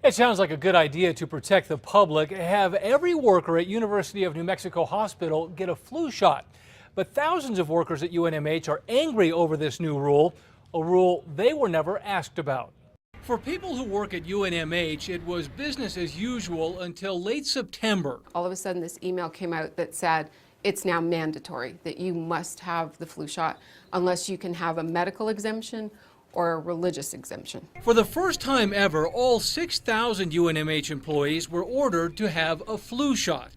It sounds like a good idea to protect the public. Have every worker at University of New Mexico Hospital get a flu shot. But thousands of workers at UNMH are angry over this new rule, a rule they were never asked about. For people who work at UNMH, it was business as usual until late September. All of a sudden, this email came out that said it's now mandatory that you must have the flu shot unless you can have a medical exemption or a religious exemption. For the first time ever, all 6,000 UNMH employees were ordered to have a flu shot.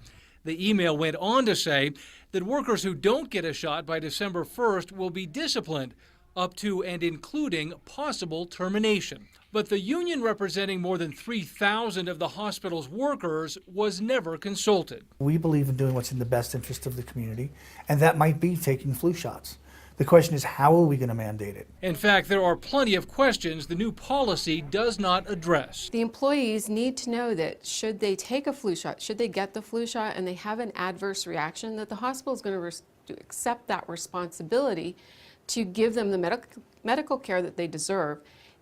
The email went on to say that workers who don't get a shot by December 1st will be disciplined, up to and including possible termination. But the union representing more than 3,000 of the hospital's workers was never consulted. We believe in doing what's in the best interest of the community, and that might be taking flu shots. The question is, how are we going to mandate it? In fact, there are plenty of questions the new policy does not address. The employees need to know that should they take a flu shot, should they get the flu shot and they have an adverse reaction, that the hospital is going to accept that responsibility to give them the medical care that they deserve,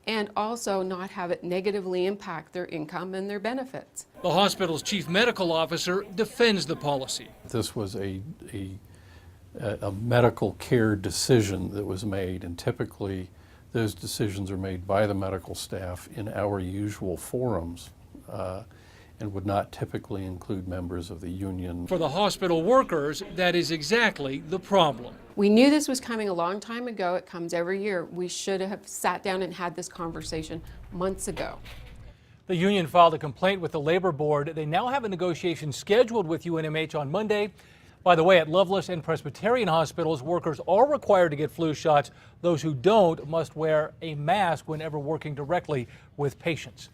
and also not have it negatively impact their income and their benefits. The hospital's chief medical officer defends the policy. This was a medical care decision that was made, and typically those decisions are made by the medical staff in our usual forums and would not typically include members of the union. For the hospital workers, that is exactly the problem. We knew this was coming a long time ago. It comes every year. We should have sat down and had this conversation months ago. The union filed a complaint with the labor board. They now have a negotiation scheduled with UNMH on Monday. By the way, at Loveless and Presbyterian hospitals, workers are required to get flu shots. Those who don't must wear a mask whenever working directly with patients.